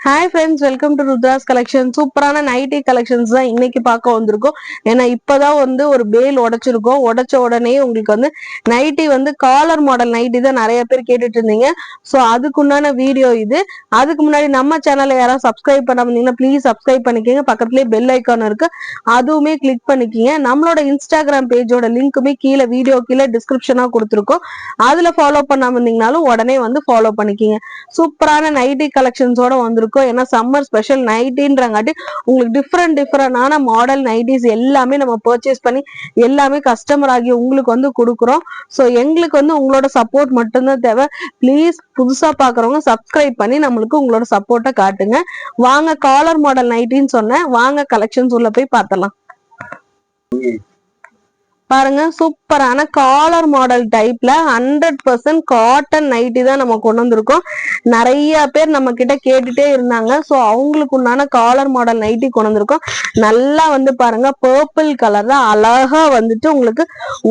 Hi friends, welcome to Rudra's collection. சூப்பரான nightie collections தான் இன்னைக்கு பார்க்க வந்திருக்கோம். ஏன்னா இப்பதான் ஒரு பேல் உடைச்சிருக்கோம். உடைச்ச உடனே உங்களுக்கு நைட்டி காலர் மாடல் நைட்டி தான் நிறைய பேர் கேட்டுட்டு இருந்தீங்க. ஸோ அதுக்குண்டான வீடியோ இது. அதுக்கு முன்னாடி நம்ம சேனலை யாராவது சப்ஸ்கிரைப் பண்ணாம இருந்தீங்கன்னா ப்ளீஸ் சப்ஸ்கிரைப் பண்ணிக்கோங்க. பக்கத்துலேயே பெல் ஐக்கான் இருக்கு, அதுவுமே கிளிக் பண்ணிக்கிங்க. நம்மளோட இன்ஸ்டாகிராம் பேஜோட லிங்க்குமே கீழே வீடியோ கீழே டிஸ்கிரிப்ஷனா கொடுத்துருக்கோம். அதுல ஃபாலோ பண்ணாம இருந்தீங்கனாலும் உடனே ஃபாலோ பண்ணிக்கிங்க. சூப்பரான நைட்டி கலெக்ஷன்ஸோட வந்திருக்கும். ஏன்னா சம்மர் ஸ்பெஷல் நைட்டின்றங்காட்டி உங்களுக்கு டிஃப்ரெண்டான மாடல் நைட்டிஸ் எல்லாமே நம்ம பர்ச்சேஸ் பண்ணி எல்லாமே கஸ்டமர் ஆகி உங்களுக்கு கொடுக்குறோம். ஸோ எங்களுக்கு உங்களோட சப்போர்ட் மட்டும்தான் தேவை. ப்ளீஸ் புதுசா பாக்குறவங்க சப்ஸ்கிரைப் பண்ணி நம்மளுக்கு உங்களோட சப்போர்ட்டை காட்டுங்க. வாங்க, காலர் மாடல் நைட்டின்னு சொன்னேன், வாங்க கலெக்ஷன்ஸ் உள்ள போய் பார்த்தலாம். பாருங்க, சூப்பரான காலர் மாடல் டைப்ல 100% காட்டன் நைட்டி தான் நம்ம கொண்டு வந்திருக்கோம். நிறைய பேர் நம்ம கிட்ட கேட்டுட்டே இருந்தாங்க. ஸோ அவங்களுக்கு உண்டான காலர் மாடல் நைட்டி கொண்டு வந்திருக்கோம். நல்லா பாருங்க, பர்பிள் கலர்ல அழகா உங்களுக்கு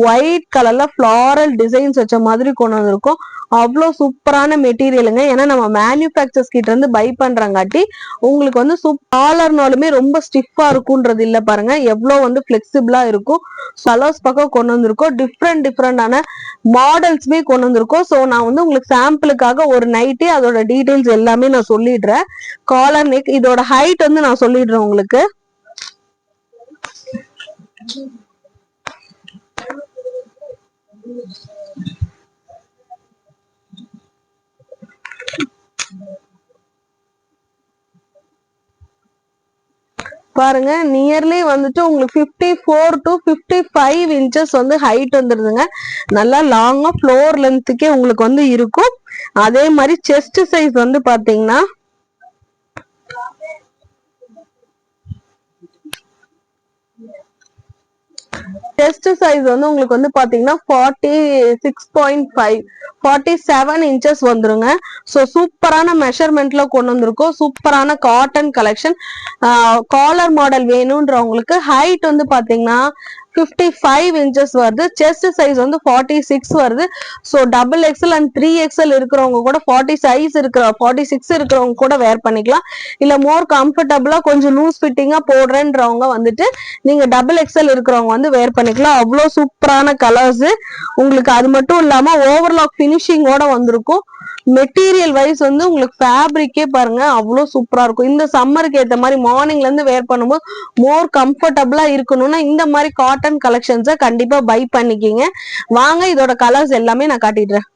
ஒயிட் கலர்ல ஃபிளாரல் டிசைன்ஸ் வச்ச மாதிரி கொண்டு வந்திருக்கோம். அவ்வளோ சூப்பரான மெட்டீரியலுங்க. ஏன்னா நம்ம மேனுஃபேக்சர்ஸ் கிட்ட இருந்து பை பண்றங்காட்டி உங்களுக்கு காலர்னாலுமே ரொம்ப ஸ்டிஃபா இருக்கும்ன்றது இல்ல. பாருங்க எவ்வளவு பிளெக்சிபிளா இருக்கும். கலர்ஸ் பக்கம் கொண்டு வந்திருக்கோம். டிஃப்ரெண்டான மாடல்ஸ்மே கொண்டு வந்திருக்கோம். ஸோ நான் உங்களுக்கு சாம்பிளுக்காக ஒரு நைட்டி அதோட டீடைல்ஸ் எல்லாமே நான் சொல்லிடுறேன். காலர் நெக், இதோட ஹைட் நான் சொல்லிடுறேன் உங்களுக்கு. பாருங்க, நியர்லி உங்களுக்கு 54 to 55 இன்ச்சஸ் ஹைட் வந்துருதுங்க. நல்லா லாங்கா ஃப்ளோர் லென்த்துக்கே உங்களுக்கு இருக்கும். அதே மாதிரி செஸ்ட் சைஸ் பாத்தீங்கன்னா செஸ்ட் சைஸ் உங்களுக்கு பாத்தீங்கன்னா 46.5 47 இன்ச்சஸ் வந்துருங்க. ஸோ சூப்பரான மெஷர்மெண்ட்ல கொண்டு வந்திருக்கோம். சூப்பரான காட்டன் கலெக்ஷன். காலர் மாடல் வேணும்ன்றவங்களுக்கு ஹைட் பாத்தீங்கன்னா 55 இன்ச்சஸ் வருது. செஸ்ட் சைஸ் 46 வருது. So double XL and 3XL இருக்கிறவங்க கூட 46 இருக்கிறவங்க கூட வேர் பண்ணிக்கலாம். இல்ல மோர் கம்ஃபர்டபுளா கொஞ்சம் லூஸ் ஃபிட்டிங்கா போடுறேன்றவங்க நீங்க டபுள் எக்ஸ்எல் இருக்கிறவங்க வேர் பண்ணிக்கலாம். அவ்வளோ சூப்பரான கலர்ஸ் உங்களுக்கு. அது மட்டும் இல்லாம ஓவர்லாக் பினிஷிங்கோட வந்திருக்கும். மெட்டீரியல் வைஸ் உங்களுக்கு ஃபேப்ரிக்கே பாருங்க அவ்வளோ சூப்பரா இருக்கும். இந்த சம்மருக்கு ஏற்ற மாதிரி மார்னிங்ல இருந்து வேர் பண்ணும்போது மோர் கம்ஃபர்டபுளா இருக்கணும்னா இந்த மாதிரி காட்டன் கலெக்ஷன்ஸை கண்டிப்பா பை பண்ணிக்கிங்க. வாங்க, இதோட கலர்ஸ் எல்லாமே நான் காட்டிடுறேன்.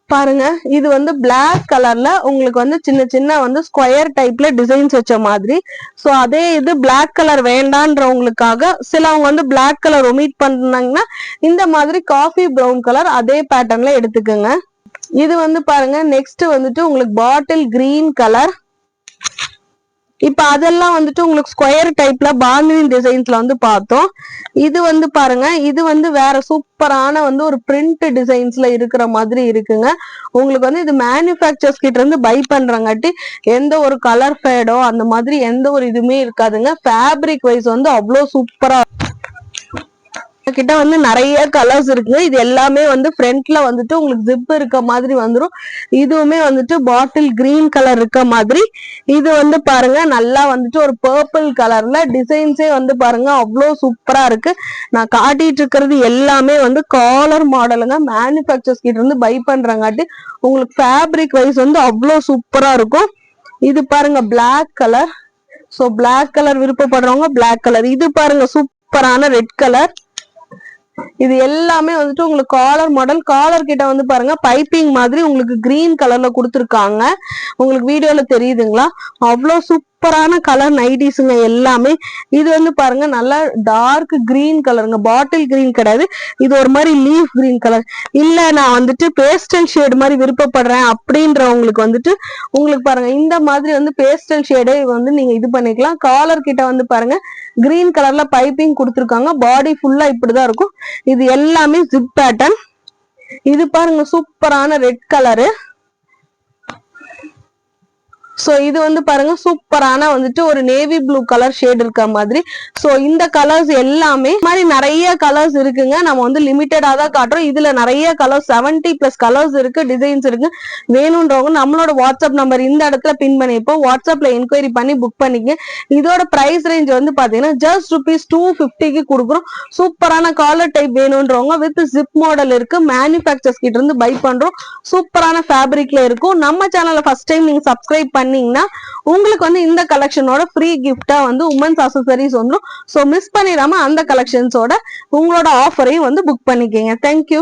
பாருங்க, இது பிளாக் கலர்ல உங்களுக்கு சின்ன சின்ன ஸ்கொயர் டைப்ல டிசைன்ஸ் வச்ச மாதிரி. சோ அதே இது பிளாக் கலர் வேண்டான்றவங்களுக்காக சிலவங்க பிளாக் கலர் ஒமிட் பண்ணாங்கன்னா இந்த மாதிரி காஃபி ப்ரௌன் கலர் அதே பேட்டர்ன்ல எடுத்துக்கோங்க. இது பாருங்க, நெக்ஸ்ட் உங்களுக்கு பாட்டில் கிரீன் கலர். இப்ப அதெல்லாம் உங்களுக்கு ஸ்கொயர் டைப்ல பாந்தினி டிசைன்ஸ்ல பார்த்தோம். இது பாருங்க, இது வேற சூப்பரான ஒரு பிரிண்ட் டிசைன்ஸ்ல இருக்கிற மாதிரி இருக்குங்க. உங்களுக்கு இது மேனுஃபேக்சர்ஸ் கிட்ட இருந்து பை பண்றங்காட்டி எந்த ஒரு கலர் ஃபேடோ அந்த மாதிரி எந்த ஒரு இதுவுமே இருக்காதுங்க. ஃபேப்ரிக் வைஸ் அவ்வளோ சூப்பரா கிட்ட நிறைய கலர்ஸ் இருக்குங்க. இது எல்லாமே ஃப்ரண்ட்ல உங்களுக்கு ஜிப் இருக்க மாதிரி வந்துரும். இதுவுமே பாட்டில் கிரீன் கலர் இருக்க மாதிரி. இது பாருங்க, நல்லா ஒரு பர்பிள் கலர்ல டிசைன்ஸே பாருங்க அவ்வளோ சூப்பரா இருக்கு. நான் காட்டிட்டு இருக்கிறது எல்லாமே காலர் மாடலுங்க. மேனுஃபேக்சர்ஸ் கிட்ட இருந்து பை பண்றங்காட்டி உங்களுக்கு ஃபேப்ரிக் வைஸ் அவ்வளோ சூப்பரா இருக்கும். இது பாருங்க black colour. So black colour விருப்பப்படுறவங்க பிளாக் கலர். இது பாருங்க சூப்பரான ரெட் கலர். இது எல்லாமே உங்களுக்கு காலர் மாடல். காலர் கிட்ட பாருங்க பைப்பிங் மாதிரி உங்களுக்கு கிரீன் கலர்ல கொடுத்துருக்காங்க. உங்களுக்கு வீடியோல தெரியுதுங்களா? அவ்வளோ சூப்பரான கலர் நைட்டிஸுங்க எல்லாமே. இது பாருங்க நல்லா டார்க் கிரீன் கலருங்க. பாட்டில் கிரீன் கிடையாது, இது ஒரு மாதிரி லீஃப் கிரீன் கலர். இல்ல நான் பேஸ்டல் ஷேட் மாதிரி விருப்பப்படுறேன் அப்படின்றவங்களுக்கு உங்களுக்கு பாருங்க இந்த மாதிரி பேஸ்டல் ஷேடே நீங்க இது பண்ணிக்கலாம். காலர் கிட்ட பாருங்க கிரீன் கலர்ல பைப்பிங் கொடுத்துருக்காங்க. பாடி ஃபுல்லா இப்படிதான் இருக்கும். இது எல்லாமே ஜிப் பேட்டர்ன். இது பாருங்க சூப்பரான ரெட் கலரு. சோ இது வந்து பாருங்க சூப்பரான வந்துட்டு ஒரு நேவி ப்ளூ கலர் ஷேட் இருக்க மாதிரி. சோ இந்த கலர்ஸ் எல்லாமே மாதிரி நிறைய கலர்ஸ் இருக்குங்க. நம்ம வந்து லிமிட்டடா தான் காட்டுறோம். இதுல நிறைய கலர்ஸ் 70+ கலர்ஸ் இருக்கு, டிசைன்ஸ் இருக்கு. வேணும்ன்றவங்க நம்மளோட வாட்ஸ்அப் நம்பர் இந்த இடத்துல பின் பண்ணிப்போம். வாட்ஸ்அப்ல என்கொயரி பண்ணி புக் பண்ணிக்க. இதோட பிரைஸ் ரேஞ்ச் வந்து பாத்தீங்கன்னா ஜஸ்ட் ₹250க்கு கொடுக்குறோம். சூப்பரான காலர் டைப் வேணும்ன்றவங்க வித் ஜிப் மாடல் இருக்கு. மேனுஃபேக்சர்ஸ் கிட்ட இருந்து பை பண்றோம். சூப்பரான ஃபேப்ரிக்ல இருக்கும். நம்ம சேனலை ஃபர்ஸ்ட் டைம் நீங்க சப்ஸ்கிரைப் பண்ணீங்கன்னா உங்களுக்கு வந்து இந்த கலெக்ஷனோட ஃப்ரீ கிஃப்டா வந்து உமன்ஸ் அக்சசரிஸ் வந்துடும். சோ மிஸ் பண்ணிடாம அந்த கலெக்ஷன்ஸோட உங்களோட ஆஃபரையும் வந்து புக் பண்ணிக்கங்க. தேங்க்யூ.